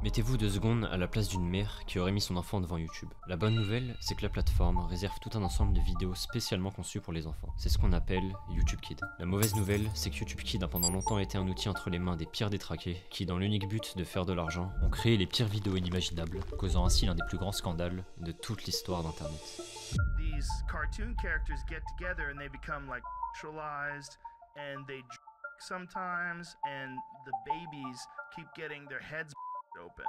Mettez-vous 2 secondes à la place d'une mère qui aurait mis son enfant devant YouTube. La bonne nouvelle, c'est que la plateforme réserve tout un ensemble de vidéos spécialement conçues pour les enfants. C'est ce qu'on appelle YouTube Kids. La mauvaise nouvelle, c'est que YouTube Kids a pendant longtemps été un outil entre les mains des pires détraqués qui, dans l'unique but de faire de l'argent, ont créé les pires vidéos inimaginables, causant ainsi l'un des plus grands scandales de toute l'histoire d'Internet. These cartoon characters get together and they become like sexualized and they sometimes and the babies keep getting their heads open.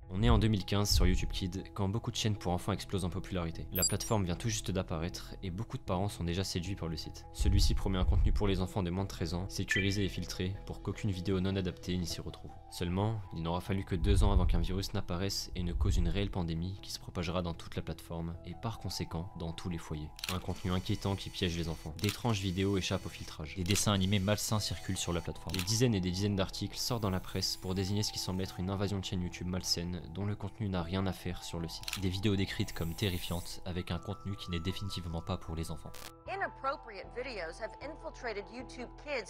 On est en 2015 sur YouTube Kids quand beaucoup de chaînes pour enfants explosent en popularité. La plateforme vient tout juste d'apparaître et beaucoup de parents sont déjà séduits par le site. Celui-ci promet un contenu pour les enfants de moins de 13 ans, sécurisé et filtré pour qu'aucune vidéo non adaptée n'y s'y retrouve. Seulement, il n'aura fallu que 2 ans avant qu'un virus n'apparaisse et ne cause une réelle pandémie qui se propagera dans toute la plateforme et par conséquent dans tous les foyers. Un contenu inquiétant qui piège les enfants. D'étranges vidéos échappent au filtrage. Des dessins animés malsains circulent sur la plateforme. Des dizaines et des dizaines d'articles sortent dans la presse pour désigner ce qui semble être une invasion de chaînes YouTube malsaines dont le contenu n'a rien à faire sur le site. Des vidéos décrites comme terrifiantes avec un contenu qui n'est définitivement pas pour les enfants.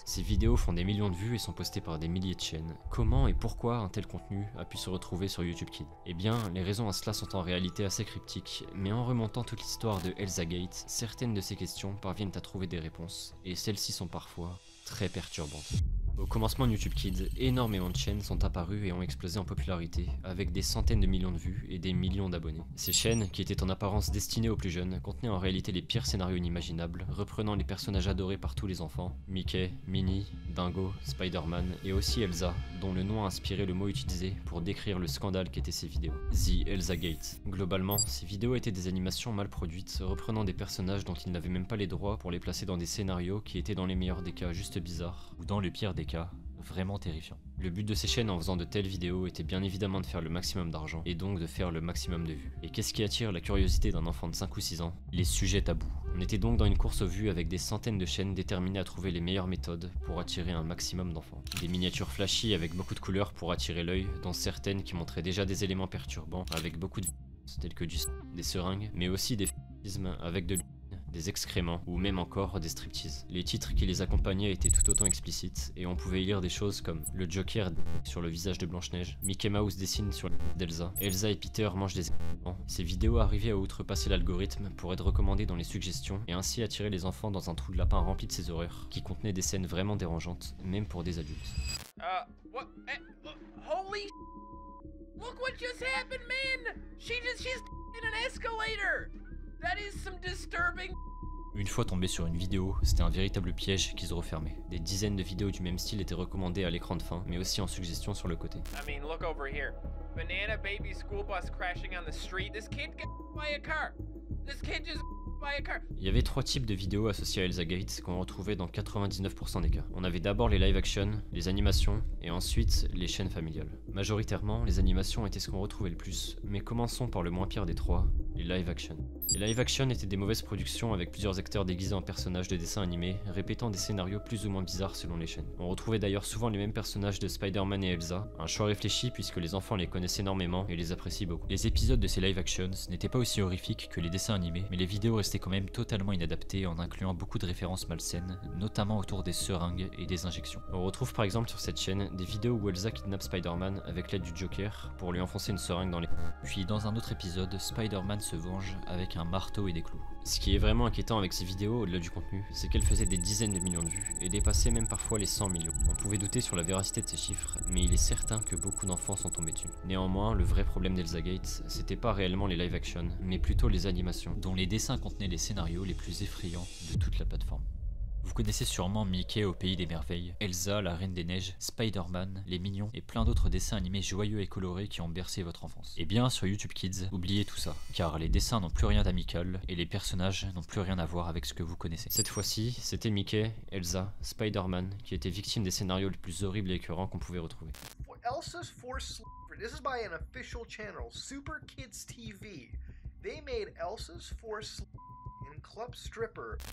Ces vidéos font des millions de vues et sont postées par des milliers de chaînes. Comment et pourquoi un tel contenu a pu se retrouver sur YouTube Kids? Eh bien, les raisons à cela sont en réalité assez cryptiques, mais en remontant toute l'histoire de Elsagate, certaines de ces questions parviennent à trouver des réponses, et celles-ci sont parfois très perturbantes. Au commencement de YouTube Kids, énormément de chaînes sont apparues et ont explosé en popularité, avec des centaines de millions de vues et des millions d'abonnés. Ces chaînes, qui étaient en apparence destinées aux plus jeunes, contenaient en réalité les pires scénarios inimaginables, reprenant les personnages adorés par tous les enfants, Mickey, Minnie, Dingo, Spider-Man et aussi Elsa, dont le nom a inspiré le mot utilisé pour décrire le scandale qu'étaient ces vidéos. The Elsagate. Globalement, ces vidéos étaient des animations mal produites, reprenant des personnages dont ils n'avaient même pas les droits pour les placer dans des scénarios qui étaient dans les meilleurs des cas juste bizarres, ou dans le pire des cas, vraiment terrifiant. Le but de ces chaînes en faisant de telles vidéos était bien évidemment de faire le maximum d'argent, et donc de faire le maximum de vues. Et qu'est-ce qui attire la curiosité d'un enfant de 5 ou 6 ans? Les sujets tabous. On était donc dans une course aux vues avec des centaines de chaînes déterminées à trouver les meilleures méthodes pour attirer un maximum d'enfants. Des miniatures flashy avec beaucoup de couleurs pour attirer l'œil, dont certaines qui montraient déjà des éléments perturbants avec beaucoup de tels que des seringues, mais aussi des avec de des excréments ou même encore des striptease. Les titres qui les accompagnaient étaient tout autant explicites et on pouvait y lire des choses comme le Joker sur le visage de Blanche-Neige, Mickey Mouse dessine sur la tête d'Elsa, Elsa et Peter mangent des excréments. Ces vidéos arrivaient à outrepasser l'algorithme pour être recommandées dans les suggestions et ainsi attirer les enfants dans un trou de lapin rempli de ces horreurs qui contenait des scènes vraiment dérangeantes, même pour des adultes. Holy look what just happened, man! She's in an escalator! That is some disturbing. Une fois tombé sur une vidéo, c'était un véritable piège qui se refermait. Des dizaines de vidéos du même style étaient recommandées à l'écran de fin, mais aussi en suggestion sur le côté. I mean, look over here. Banana baby school bus crashing on the street. This kid got by a car. This kid just by a car. Il y avait 3 types de vidéos associées à Elsagate qu'on retrouvait dans 99% des cas. On avait d'abord les live action, les animations, et ensuite les chaînes familiales. Majoritairement, les animations étaient ce qu'on retrouvait le plus, mais commençons par le moins pire des 3, les live action. Les live action étaient des mauvaises productions avec plusieurs acteurs déguisés en personnages de dessins animés, répétant des scénarios plus ou moins bizarres selon les chaînes. On retrouvait d'ailleurs souvent les mêmes personnages de Spider-Man et Elsa, un choix réfléchi puisque les enfants les connaissent énormément et les apprécient beaucoup. Les épisodes de ces live actions n'étaient pas aussi horrifiques que les dessins animés, mais les vidéos restaient quand même totalement inadaptées en incluant beaucoup de références malsaines, notamment autour des seringues et des injections. On retrouve par exemple sur cette chaîne des vidéos où Elsa kidnappe Spider-Man avec l'aide du Joker pour lui enfoncer une seringue dans les... Puis dans un autre épisode, Spider-Man se venge avec un marteau et des clous. Ce qui est vraiment inquiétant avec ces vidéos, au-delà du contenu, c'est qu'elles faisaient des dizaines de millions de vues et dépassaient même parfois les 100 millions. On pouvait douter sur la véracité de ces chiffres, mais il est certain que beaucoup d'enfants sont tombés dessus. Néanmoins, le vrai problème d'Elsagate, c'était pas réellement les live action, mais plutôt les animations, dont les dessins contenaient les scénarios les plus effrayants de toute la plateforme. Vous connaissez sûrement Mickey au pays des merveilles, Elsa, la reine des neiges, Spider-Man, les mignons et plein d'autres dessins animés joyeux et colorés qui ont bercé votre enfance. Et bien sur YouTube Kids, oubliez tout ça, car les dessins n'ont plus rien d'amical et les personnages n'ont plus rien à voir avec ce que vous connaissez. Cette fois-ci, c'était Mickey, Elsa, Spider-Man qui étaient victimes des scénarios les plus horribles et écœurants qu'on pouvait retrouver. Elsa's Forced Sleeper. This is by an official channel, Super Kids TV. They made Elsa's Forced Sleeper.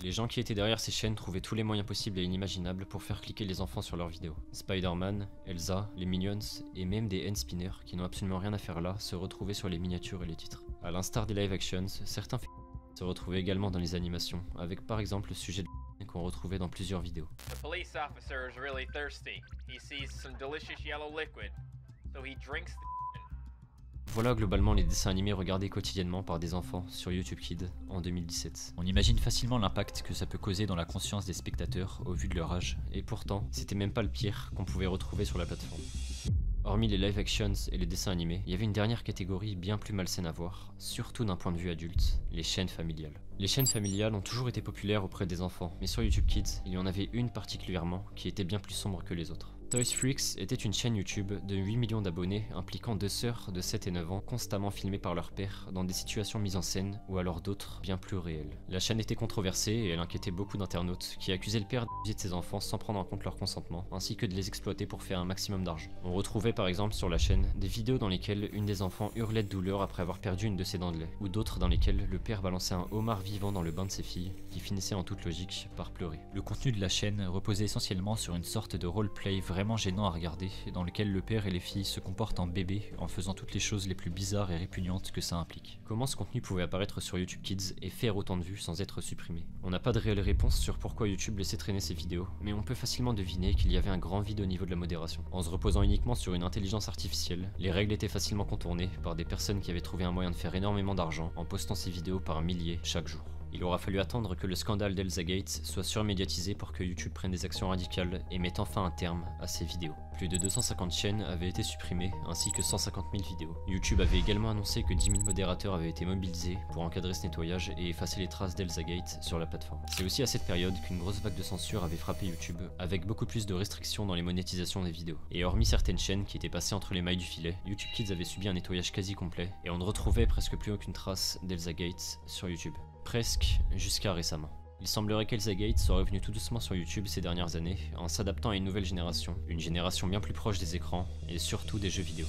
Les gens qui étaient derrière ces chaînes trouvaient tous les moyens possibles et inimaginables pour faire cliquer les enfants sur leurs vidéos. Spider-Man, Elsa, les Minions et même des hand spinners qui n'ont absolument rien à faire là se retrouvaient sur les miniatures et les titres. À l'instar des live actions, certains se retrouvaient également dans les animations, avec par exemple le sujet de qu'on retrouvait dans plusieurs vidéos. The police officer is really thirsty. He sees some delicious yellow liquid, so he drinks the. Voilà globalement les dessins animés regardés quotidiennement par des enfants sur YouTube Kids en 2017. On imagine facilement l'impact que ça peut causer dans la conscience des spectateurs au vu de leur âge, et pourtant, c'était même pas le pire qu'on pouvait retrouver sur la plateforme. Hormis les live actions et les dessins animés, il y avait une dernière catégorie bien plus malsaine à voir, surtout d'un point de vue adulte, les chaînes familiales. Les chaînes familiales ont toujours été populaires auprès des enfants, mais sur YouTube Kids, il y en avait une particulièrement qui était bien plus sombre que les autres. Toys Freaks était une chaîne YouTube de 8 millions d'abonnés impliquant deux sœurs de 7 et 9 ans constamment filmées par leur père dans des situations mises en scène ou alors d'autres bien plus réelles. La chaîne était controversée et elle inquiétait beaucoup d'internautes qui accusaient le père d'abuser de ses enfants sans prendre en compte leur consentement ainsi que de les exploiter pour faire un maximum d'argent. On retrouvait par exemple sur la chaîne des vidéos dans lesquelles une des enfants hurlait de douleur après avoir perdu une de ses dents de lait ou d'autres dans lesquelles le père balançait un homard vivant dans le bain de ses filles qui finissait en toute logique par pleurer. Le contenu de la chaîne reposait essentiellement sur une sorte de roleplay vraiment gênant à regarder, dans lequel le père et les filles se comportent en bébé en faisant toutes les choses les plus bizarres et répugnantes que ça implique. Comment ce contenu pouvait apparaître sur YouTube Kids et faire autant de vues sans être supprimé? On n'a pas de réelle réponse sur pourquoi YouTube laissait traîner ces vidéos, mais on peut facilement deviner qu'il y avait un grand vide au niveau de la modération. En se reposant uniquement sur une intelligence artificielle, les règles étaient facilement contournées par des personnes qui avaient trouvé un moyen de faire énormément d'argent en postant ces vidéos par milliers chaque jour. Il aura fallu attendre que le scandale d'Elsagate soit surmédiatisé pour que YouTube prenne des actions radicales et mette enfin un terme à ces vidéos. Plus de 250 chaînes avaient été supprimées, ainsi que 150 000 vidéos. YouTube avait également annoncé que 10 000 modérateurs avaient été mobilisés pour encadrer ce nettoyage et effacer les traces d'Elsagate sur la plateforme. C'est aussi à cette période qu'une grosse vague de censure avait frappé YouTube, avec beaucoup plus de restrictions dans les monétisations des vidéos. Et hormis certaines chaînes qui étaient passées entre les mailles du filet, YouTube Kids avait subi un nettoyage quasi complet, et on ne retrouvait presque plus aucune trace d'Elsagate sur YouTube. Presque jusqu'à récemment. Il semblerait qu'Elsagate soit revenu tout doucement sur YouTube ces dernières années en s'adaptant à une nouvelle génération, une génération bien plus proche des écrans et surtout des jeux vidéo.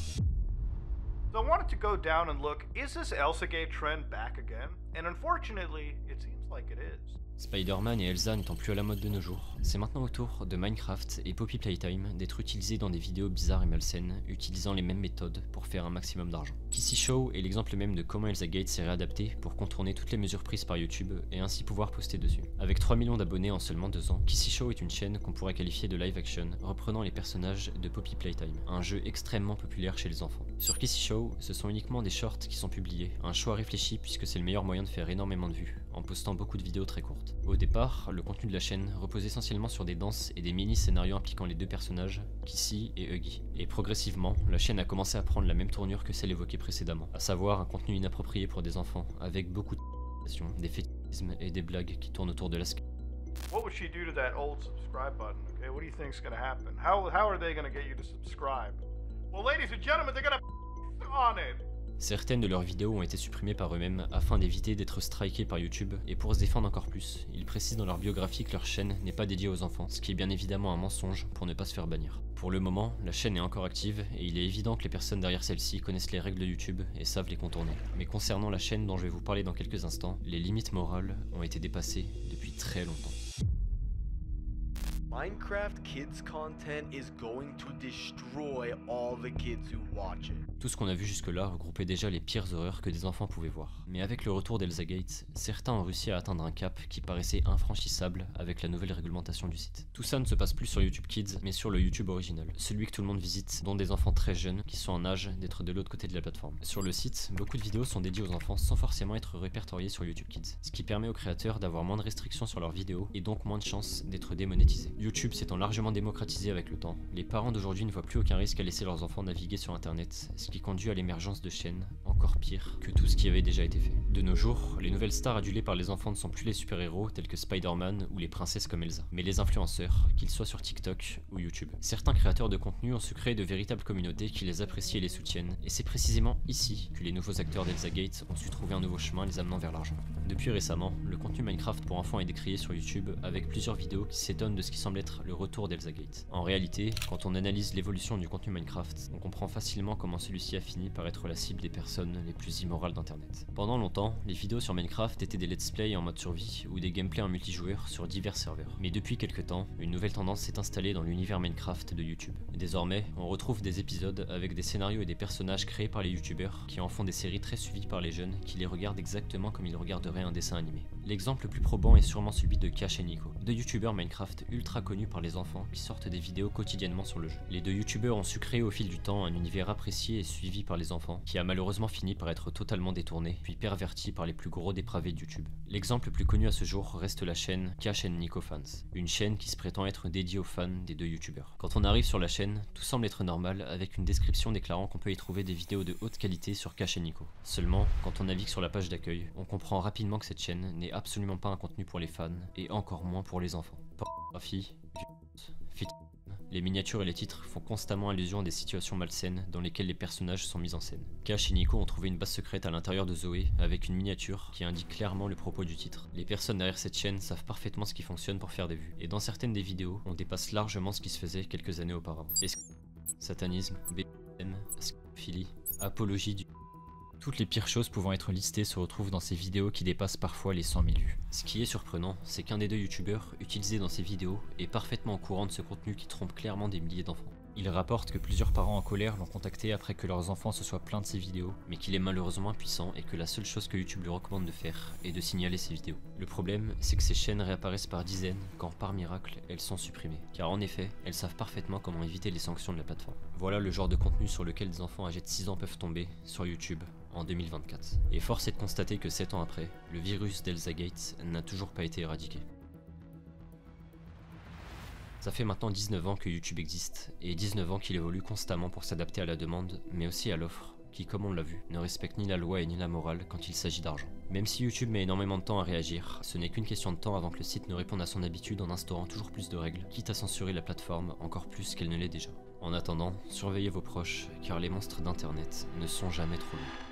So I wanted to go down and look, is this Elsagate trend back again? And unfortunately, it seems like it is. Spider-Man et Elsa n'étant plus à la mode de nos jours, c'est maintenant au tour de Minecraft et Poppy Playtime d'être utilisés dans des vidéos bizarres et malsaines, utilisant les mêmes méthodes pour faire un maximum d'argent. Kissy Show est l'exemple même de comment Elsagate s'est réadapté pour contourner toutes les mesures prises par YouTube et ainsi pouvoir poster dessus. Avec 3 millions d'abonnés en seulement 2 ans, Kissy Show est une chaîne qu'on pourrait qualifier de live action, reprenant les personnages de Poppy Playtime, un jeu extrêmement populaire chez les enfants. Sur Kissy Show, ce sont uniquement des shorts qui sont publiés, un choix réfléchi puisque c'est le meilleur moyen de faire énormément de vues, en postant beaucoup de vidéos très courtes. Au départ, le contenu de la chaîne repose essentiellement sur des danses et des mini-scénarios impliquant les deux personnages, Kissy et Huggy. Et progressivement, la chaîne a commencé à prendre la même tournure que celle évoquée précédemment, à savoir un contenu inapproprié pour des enfants, avec beaucoup de des fétichismes et des blagues qui tournent autour de la What would she do to that old subscribe button? Okay, what do you think's gonna happen? How are they gonna get you to subscribe? Well, ladies and gentlemen, they're gonna on it. Certaines de leurs vidéos ont été supprimées par eux-mêmes afin d'éviter d'être strikés par YouTube, et pour se défendre encore plus, ils précisent dans leur biographie que leur chaîne n'est pas dédiée aux enfants, ce qui est bien évidemment un mensonge pour ne pas se faire bannir. Pour le moment, la chaîne est encore active, et il est évident que les personnes derrière celle-ci connaissent les règles de YouTube et savent les contourner. Mais concernant la chaîne dont je vais vous parler dans quelques instants, les limites morales ont été dépassées depuis très longtemps. Minecraft kids content is going to destroy all the kids who watch it. Tout ce qu'on a vu jusque-là regroupait déjà les pires horreurs que des enfants pouvaient voir. Mais avec le retour d'Elsagate, certains ont réussi à atteindre un cap qui paraissait infranchissable avec la nouvelle réglementation du site. Tout ça ne se passe plus sur YouTube Kids, mais sur le YouTube original, celui que tout le monde visite, dont des enfants très jeunes qui sont en âge d'être de l'autre côté de la plateforme. Sur le site, beaucoup de vidéos sont dédiées aux enfants sans forcément être répertoriées sur YouTube Kids, ce qui permet aux créateurs d'avoir moins de restrictions sur leurs vidéos et donc moins de chances d'être démonétisés. YouTube s'étant largement démocratisé avec le temps, les parents d'aujourd'hui ne voient plus aucun risque à laisser leurs enfants naviguer sur internet, ce qui conduit à l'émergence de chaînes encore pires que tout ce qui avait déjà été fait. De nos jours, les nouvelles stars adulées par les enfants ne sont plus les super-héros tels que Spider-Man ou les princesses comme Elsa, mais les influenceurs, qu'ils soient sur TikTok ou YouTube. Certains créateurs de contenu ont su créer de véritables communautés qui les apprécient et les soutiennent, et c'est précisément ici que les nouveaux acteurs d'Elsagate ont su trouver un nouveau chemin les amenant vers l'argent. Depuis récemment, le contenu Minecraft pour enfants est décrié sur YouTube avec plusieurs vidéos qui s'étonnent de ce qui semble être le retour d'Elsagate. En réalité, quand on analyse l'évolution du contenu Minecraft, on comprend facilement comment celui-ci a fini par être la cible des personnes les plus immorales d'internet. Pendant longtemps, les vidéos sur Minecraft étaient des let's play en mode survie ou des gameplays en multijoueur sur divers serveurs. Mais depuis quelques temps, une nouvelle tendance s'est installée dans l'univers Minecraft de YouTube. Désormais, on retrouve des épisodes avec des scénarios et des personnages créés par les youtubeurs qui en font des séries très suivies par les jeunes qui les regardent exactement comme ils regarderaient un dessin animé. L'exemple le plus probant est sûrement celui de Cash et Nico. deux youtubeurs Minecraft ultra connus par les enfants qui sortent des vidéos quotidiennement sur le jeu. Les deux youtubeurs ont su créer au fil du temps un univers apprécié et suivi par les enfants, qui a malheureusement fini par être totalement détourné, puis perverti par les plus gros dépravés de YouTube. L'exemple le plus connu à ce jour reste la chaîne Cash & Nico Fans, une chaîne qui se prétend être dédiée aux fans des deux youtubeurs. Quand on arrive sur la chaîne, tout semble être normal avec une description déclarant qu'on peut y trouver des vidéos de haute qualité sur Cash & Nico. Seulement, quand on navigue sur la page d'accueil, on comprend rapidement que cette chaîne n'est absolument pas un contenu pour les fans, et encore moins pour les enfants. Pornographie, violence, fiction. Les miniatures et les titres font constamment allusion à des situations malsaines dans lesquelles les personnages sont mis en scène. Cash et Nico ont trouvé une base secrète à l'intérieur de Zoé avec une miniature qui indique clairement le propos du titre. Les personnes derrière cette chaîne savent parfaitement ce qui fonctionne pour faire des vues, et dans certaines des vidéos, on dépasse largement ce qui se faisait quelques années auparavant. Satanisme, BDSM, scophilie, apologie du... Toutes les pires choses pouvant être listées se retrouvent dans ces vidéos qui dépassent parfois les 100 000 vues. Ce qui est surprenant, c'est qu'un des deux youtubeurs utilisé dans ces vidéos est parfaitement au courant de ce contenu qui trompe clairement des milliers d'enfants. Il rapporte que plusieurs parents en colère l'ont contacté après que leurs enfants se soient plaints de ses vidéos, mais qu'il est malheureusement impuissant et que la seule chose que YouTube lui recommande de faire est de signaler ses vidéos. Le problème, c'est que ces chaînes réapparaissent par dizaines quand par miracle, elles sont supprimées. Car en effet, elles savent parfaitement comment éviter les sanctions de la plateforme. Voilà le genre de contenu sur lequel des enfants âgés de 6 ans peuvent tomber sur YouTube en 2024. Et force est de constater que 7 ans après, le virus d'Elzagate n'a toujours pas été éradiqué. Ça fait maintenant 19 ans que YouTube existe, et 19 ans qu'il évolue constamment pour s'adapter à la demande, mais aussi à l'offre, qui, comme on l'a vu, ne respecte ni la loi et ni la morale quand il s'agit d'argent. Même si YouTube met énormément de temps à réagir, ce n'est qu'une question de temps avant que le site ne réponde à son habitude en instaurant toujours plus de règles, quitte à censurer la plateforme encore plus qu'elle ne l'est déjà. En attendant, surveillez vos proches, car les monstres d'internet ne sont jamais trop loin.